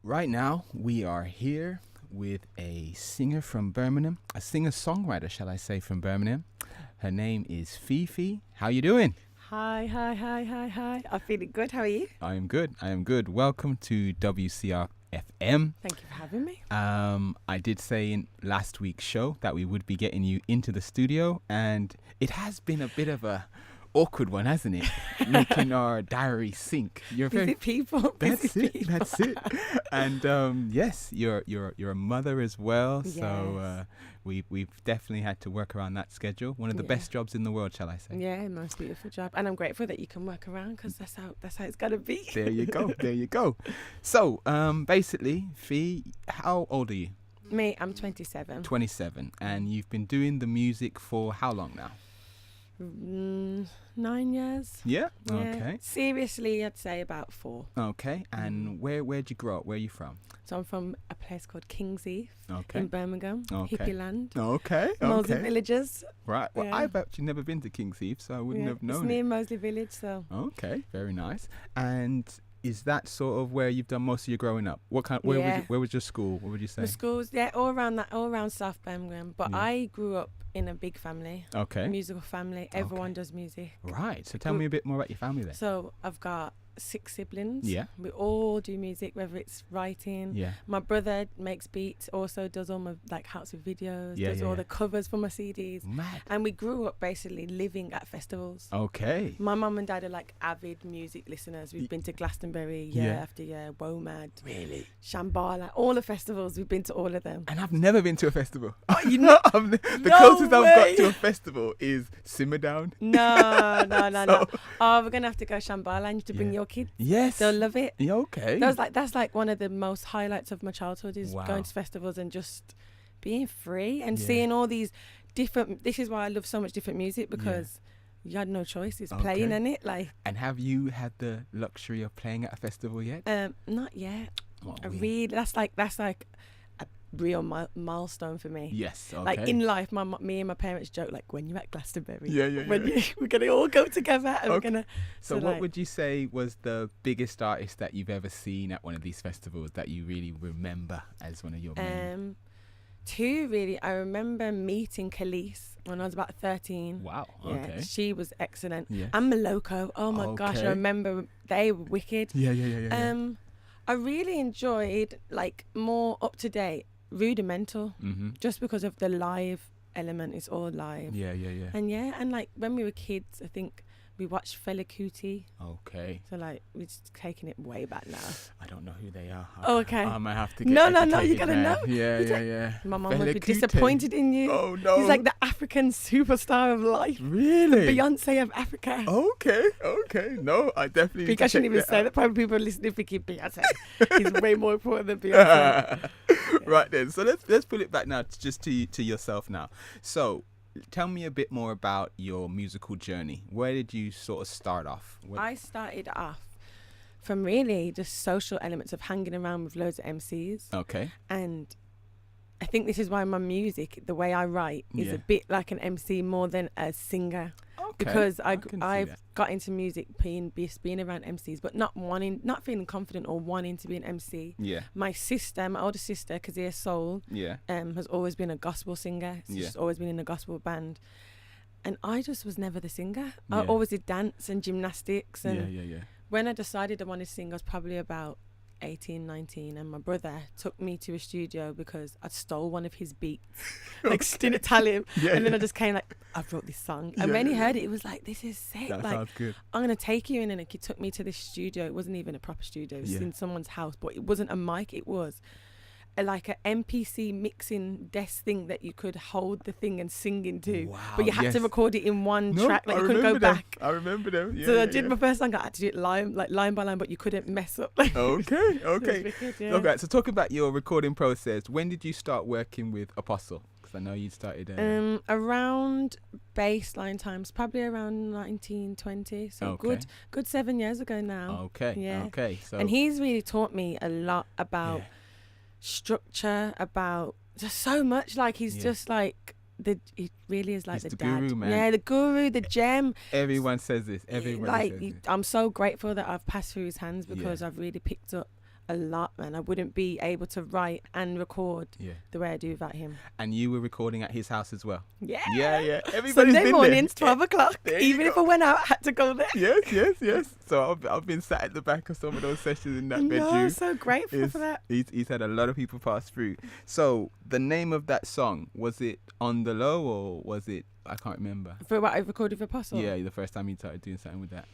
Right now, we are here with a singer from Birmingham, a singer-songwriter, shall I say, from Birmingham. Her name is PhePhe. How you doing? Hi. I'm feeling good. How are you? I am good. Welcome to WCR FM. Thank you for having me. I did say in last week's show that we would be getting you into the studio, and it has been a bit of a awkward one, hasn't it? Making our diary sync. You're busy people. That's it. And yes, you're a mother as well. Yes. So we've definitely had to work around that schedule. One of the best jobs in the world, shall I say? Yeah, most beautiful job, and I'm grateful that you can work around because that's how it's gotta be. There you go. So basically, Fee, how old are you? Me, I'm 27. 27, and you've been doing the music for how long now? 9 years. Yeah. Okay. Seriously, I'd say about 4. Okay. And where'd you grow up? Where are you from? So I'm from a place called King's Heath Okay. in Birmingham, hippie land. Okay. Moseley Villages. Right. Well, Yeah. I've actually never been to King's Heath, so I wouldn't have known It's near Moseley Village, so. Okay. Very nice. And is that sort of where you've done most of your growing up? Where was your school? What would you say? The schools, all around South Birmingham. But I grew up in a big family. Okay. A musical family. Everyone does music. Right. So tell me a bit more about your family then. So I've got 6 siblings. Yeah. We all do music, whether it's writing. Yeah. My brother makes beats, also does all my house of videos, does all the covers for my CDs. Mad. And we grew up basically living at festivals. Okay. My mum and dad are avid music listeners. We've been to Glastonbury year after year, WOMAD, Really? Shambhala, all the festivals. We've been to all of them. And I've never been to a festival. Oh, you know? The closest I've got to a festival is Simmer Down. No. Oh, we're gonna have to go Shambhala. I need to bring your kids. Yes. They'll love it. Yeah, okay. That's one of the most highlights of my childhood is going to festivals and just being free and seeing all these different. This is why I love so much different music because you had no choice. It's playing in it. And have you had the luxury of playing at a festival yet? Not yet. Oh, really, that's like a real milestone for me. Yes. Okay. Like in life, me and my parents joke when you're at Glastonbury. Yeah. We're gonna all go together and we're gonna. So what would you say was the biggest artist that you've ever seen at one of these festivals that you really remember as one of your main? 2 really. I remember meeting Khalees when I was about 13. Wow. Yeah, Okay. she was excellent. Yes. And Maloko. Oh my gosh, I remember they were wicked. Yeah. I really enjoyed more up to date. Rudimental, just because of the live element. It's all live. Yeah. And when we were kids, I think we watched Fela Kuti. Okay. So we're just taking it way back now. I don't know who they are. Okay. I might have to get No, you educated gotta now. know. Yeah. My mum Fela would be Kuti. disappointed in you. Oh no. He's like the African superstar of life. Really? Beyonce of Africa. Okay. No, I definitely. Because I shouldn't even say that. Probably people listening thinking Beyonce. He's way more important than Beyonce. Right then. So let's put it back now to yourself now. So tell me a bit more about your musical journey. Where did you sort of start off? I started off from really just social elements of hanging around with loads of MCs. Okay. And I think this is why my music, the way I write, is a bit like an MC more than a singer. Okay. Because I've got into music being around MCs, but not feeling confident or wanting to be an MC. Yeah. My older sister, Kazia Soul, has always been a gospel singer. She's always been in a gospel band. And I just was never the singer. I always did dance and gymnastics. And when I decided I wanted to sing, I was probably about 18, 19, and my brother took me to a studio because I stole one of his beats, didn't tell him, and then I just came I wrote this song, and when he heard it, it was this is sick. That sounds good. I'm gonna take you in, and he took me to this studio. It wasn't even a proper studio; it was in someone's house, but it wasn't a mic. It was an MPC mixing desk thing that you could hold the thing and sing into, but you had to record it in one track. You couldn't go back. I remember them. So I did my first song. I had to do it line by line, but you couldn't mess up. Okay. Wicked, Okay. So talk about your recording process. When did you start working with Apostle? Because I know you started around baseline times, probably around 1920. So good 7 years ago now. Okay. Yeah. Okay. So and he's really taught me a lot about structure, about just so much. He's just he really is he's the dad. Guru, man. Yeah, the guru, the gem. Everyone says this. Everyone says this. I'm so grateful that I've passed through his hands because I've really picked up a lot, man. I wouldn't be able to write and record the way I do without him. And you were recording at his house as well? Yeah. Yeah. Everybody's Sunday been mornings, there. 12 o'clock. Even if I went out, I had to go there. Yes. So I've been sat at the back of some of those sessions in that bedroom. I'm so grateful for that. He's had a lot of people pass through. So the name of that song, was it On the Low or was it, I can't remember. For what I recorded with Apostle? Yeah, the first time you started doing something with that.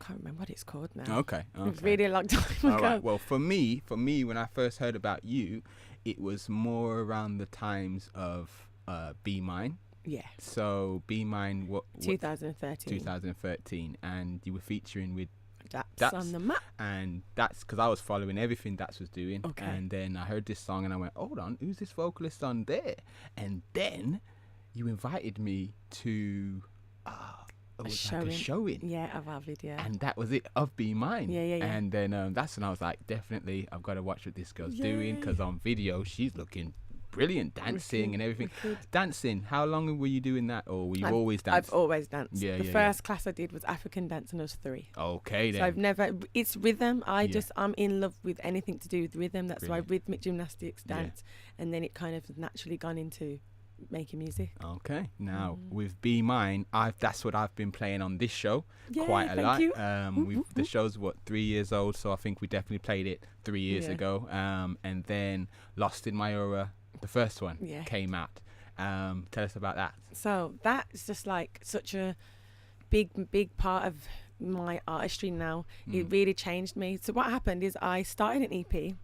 I can't remember what it's called now. Okay. It was really a long time ago. All right. Well, for me, when I first heard about you, it was more around the times of Be Mine. Yeah. So Be Mine, what 2013, and you were featuring with Daps on the map. And that's because I was following everything Daps was doing. Okay. And then I heard this song and I went, hold on, who's this vocalist on there? And then you invited me to a showing. Yeah, of our video. And that was it, of Be Mine. Yeah. And then that's when I was like, definitely, I've got to watch what this girl's doing, because on video, she's looking brilliant, dancing and everything. Dancing, how long were you doing that, or were you always dancing? I've always danced. The first class I did was African dance and I was 3. Okay, then. So I've never, it's rhythm. I'm in love with anything to do with rhythm. That's why rhythmic gymnastics, dance, and then it kind of naturally gone into making music. Okay, now with Be Mine, that's what I've been playing on this show quite a lot. The show's 3 years old, so I think we definitely played it 3 years ago. And then Lost in My Aura, the first one, came out. Tell us about that. So that's just like such a big part of my artistry now. It really changed me. So what happened is I started an EP.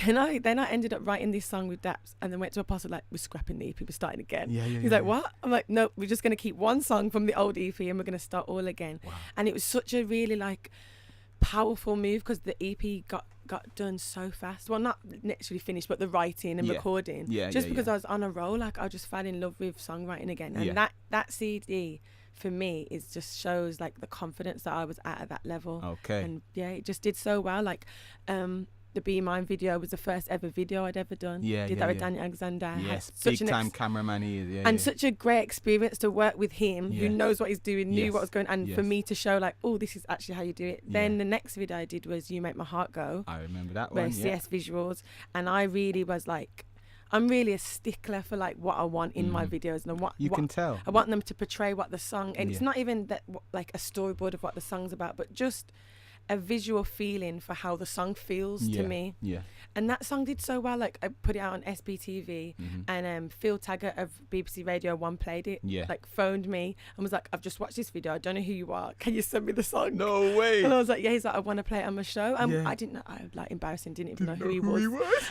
Then I ended up writing this song with Daps, and then went to Apostle, like, we're scrapping the EP, we're starting again. He's like, what? I'm like, no, we're just going to keep one song from the old EP and we're going to start all again. Wow. And it was such a really like powerful move, because the EP got done so fast. Well, not literally finished, but the writing and recording. Because I was on a roll, like I just fell in love with songwriting again. And that CD for me is just shows like the confidence that I was at that level. Okay. And it just did so well. Like the Be Mine video was the first ever video I'd ever done. Did that with Danny Alexander. Yes, big time cameraman he is. And such a great experience to work with him, who knows what he's doing, knew what was going on, and for me to show like, oh, this is actually how you do it. Then the next video I did was You Make My Heart Go. I remember that one. CS visuals, and I really was like, I'm really a stickler for like what I want in my videos, and you can tell. I want them to portray what the song, and it's not even that like a storyboard of what the song's about, but just a visual feeling for how the song feels to me. And that song did so well. Like I put it out on SBTV, and Phil Taggart of BBC Radio 1 played it. Like phoned me and was like, I've just watched this video, I don't know who you are, can you send me the song? No way. And I was like, he's like, I want to play it on my show. And I didn't know, I like embarrassing, didn't even know who he was.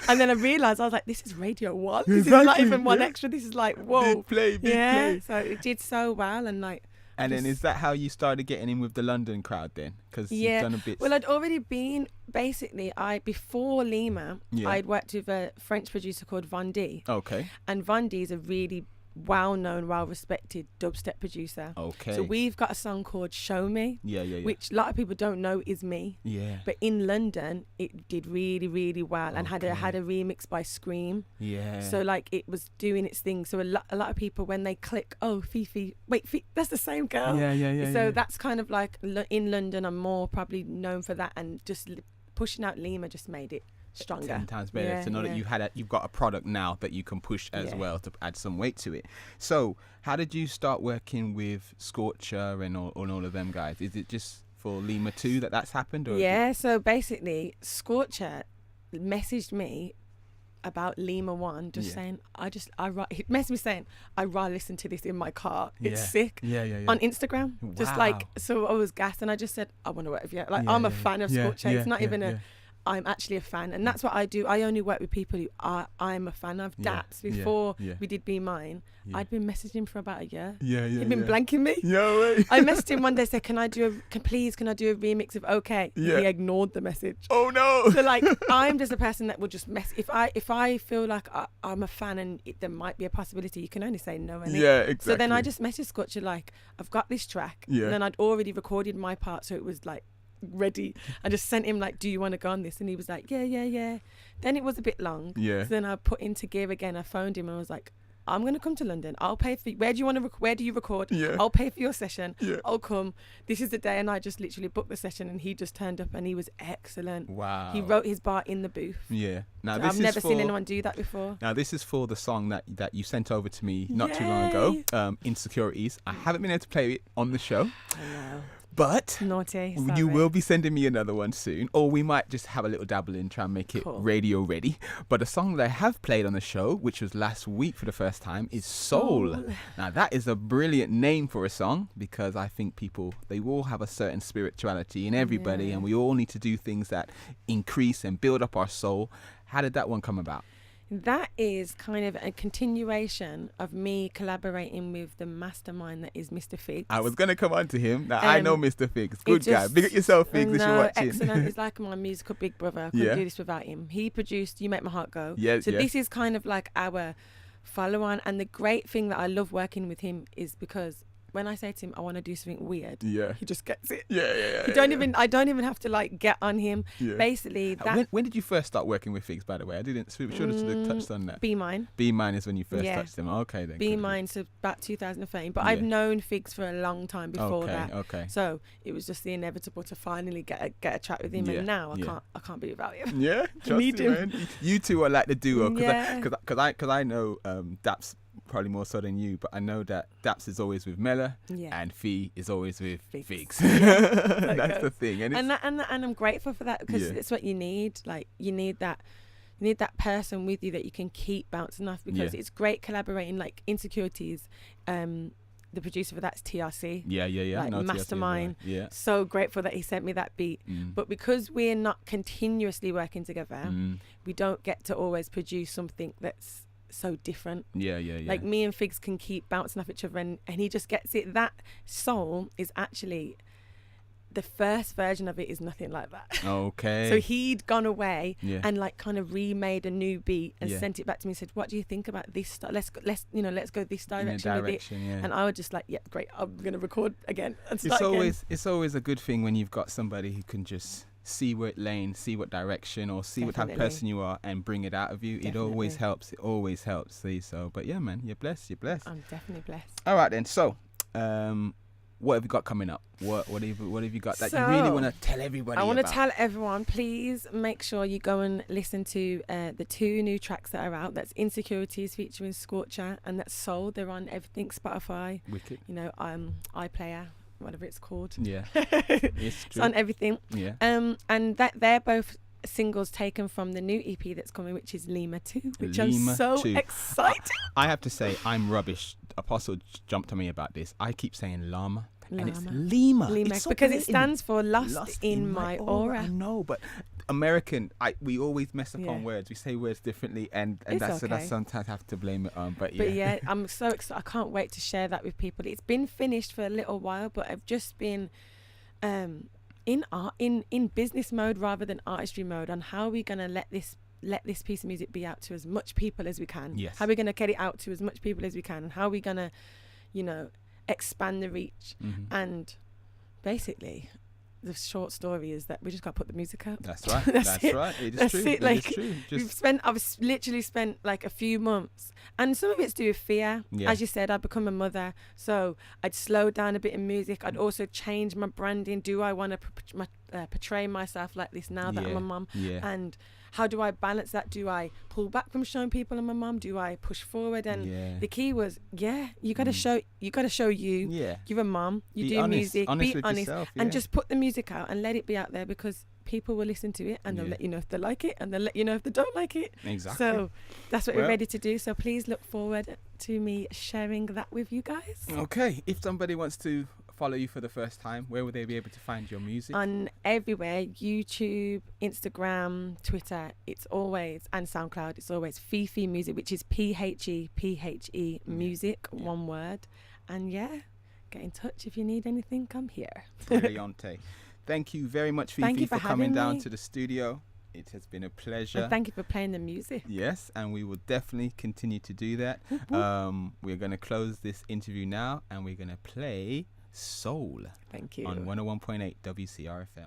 And then I realised, I was like, this is Radio 1. This is not even one extra, this is like, whoa. Big play. So it did so well, and like, and then is that how you started getting in with the London crowd then? Because you've done a bit. Well, I'd already been, basically, before Lima, I'd worked with a French producer called Von D. Okay. And Von D is a really well-known, well-respected dubstep producer. Okay. So we've got a song called Show Me, which a lot of people don't know is me. Yeah. But in London, it did really, really well, and had a remix by Scream. Yeah. So like it was doing its thing. So a lot of people, when they click, oh, PhePhe, wait, that's the same girl. Yeah. So that's kind of like in London, I'm more probably known for that, and just pushing out Lima just made it stronger. 10 times better to know that you've got a product now that you can push as well to add some weight to it. So how did you start working with Scorcher and all of them guys? Is it just for LIMA2 that's happened? Or so basically Scorcher messaged me about LIMA1, just saying, he messaged me saying, I rather listen to this in my car. It's sick. On Instagram. Wow. Just like, so I was gassed, and I just said, I want to work with you. Like, I'm a fan of Scorcher. It's not even I'm actually a fan, and that's what I do. I only work with people who I'm a fan of. Daps, before we did Be Mine, I'd been messaging him for about a year. He'd been blanking me. No way. I messaged him one day, said, can I do a remix of OK? He ignored the message. Oh no. So like, I'm just a person that will just if I feel like I'm a fan and there might be a possibility, you can only say no. Exactly. So then I just messaged Scorcher like, I've got this track, and then I'd already recorded my part, so it was like ready. I just sent him like, do you want to go on this? And he was like, yeah. Then it was a bit long. So then I put into gear again. I phoned him and I was like, I'm going to come to London. I'll pay for, where do you record? Yeah. I'll pay for your session. Yeah. I'll come. This is the day. And I just literally booked the session, and he just turned up, and he was excellent. Wow. He wrote his bar in the booth. Yeah. Now, I've never seen anyone do that before. Now, this is for the song that you sent over to me not too long ago, Insecurities. I haven't been able to play it on the show. I know. But naughty. Sorry. You will be sending me another one soon, or we might just have a little dabble in, try and make it radio ready. But a song that I have played on the show, which was last week for the first time, is Soul. Now that is a brilliant name for a song, because I think they all have a certain spirituality in everybody, and we all need to do things that increase and build up our soul. How did that one come about? That is kind of a continuation of me collaborating with the mastermind that is Mr. Figs. I was going to come on to him. Now, I know Mr. Figs. Good guy. Big up yourself, Figs, if you're watching. Excellent. He's like my musical big brother. I couldn't do this without him. He produced You Make My Heart Go. This is kind of like our follow-on. And the great thing that I love working with him is because when I say to him, I want to do something weird, he just gets it. I don't even have to like get on him. Yeah. Basically, that. When did you first start working with Figs, by the way? I didn't. We should have touched on that. Be Mine. Be Mine is when you first touched him. Okay, then. Be Mine, so about 2013. But I've known Figs for a long time before that. Okay. So it was just the inevitable to finally get a chat with him, and now I can't be without him. Yeah, need him. Man. You two are like the duo, because I know Daps probably more so than you, but I know that Daps is always with Mela, and Phe is always with Figs. That's the thing, and I'm grateful for that, because it's what you need. Like you need that person with you that you can keep bouncing off, because it's great collaborating. Like Insecurities, the producer for that's TRC. Like mastermind. TRC, yeah. So grateful that he sent me that beat. But because we're not continuously working together, we don't get to always produce something that's so different. Like me and Figs can keep bouncing off each other, and he just gets it. That Soul is actually, the first version of it is nothing like that. Okay. So he'd gone away and like kind of remade a new beat and sent it back to me and said, what do you think about this style? Let's go this direction with it. And I was just like, yeah, great, I'm gonna record again and start again. It's always a good thing when you've got somebody who can just see what lane, see what direction, or see what type of person you are and bring it out of you. It always helps. See, so, but yeah, man, you're blessed. I'm definitely blessed. All right then. So, what have you got coming up? What have you got that you really want to tell everybody about? I want to tell everyone, please make sure you go and listen to the 2 new tracks that are out. That's Insecurities featuring Scorcher, and that's Soul. They're on everything, Spotify. Wicked. iPlayer, whatever it's called. Yeah. It's on everything. Yeah. And that they're both singles taken from the new EP that's coming, which is LIMA2, which I'm so excited. I have to say, I'm rubbish. Apostle jumped on me about this. I keep saying Llama. And it's Lima. It's because it stands for Lost in My Aura. I know, but American, we always mess up on words. We say words differently, and that's what I sometimes have to blame it on. But yeah, I'm so excited. I can't wait to share that with people. It's been finished for a little while, but I've just been in business mode rather than artistry mode on how we're gonna let this piece of music be out to as much people as we can. Yes. How we're gonna get it out to as much people as we can, and how we're gonna, expand the reach. And basically the short story is that we just got to put the music out. That's right. That's right. It is true. It. Like, I've literally spent like a few months, and some of it's due with fear. As you said, I've become a mother, so I'd slow down a bit in music. I'd also change my branding. Do I want to portray myself like this now that I'm a mum? And how do I balance that? Do I pull back from showing people I'm a mum? Do I push forward? And the key was, you got to show you. You're a mum. You do music. Be honest yourself, and just put the music out and let it be out there, because people will listen to it and they'll let you know if they like it, and they'll let you know if they don't like it. Exactly. So that's what we're ready to do. So please look forward to me sharing that with you guys. Okay. If somebody wants to follow you for the first time, where would they be able to find your music? On everywhere, YouTube, Instagram, Twitter, and SoundCloud, it's always PhePhe Music, which is PhePhe Music, one word. And get in touch if you need anything. I'm here. Brilliante. Thank you very much, PhePhe, for coming down to the studio. It has been a pleasure. And thank you for playing the music. Yes, and we will definitely continue to do that. We're going to close this interview now, and we're going to play Soul. Thank you. On 101.8 WCRFM.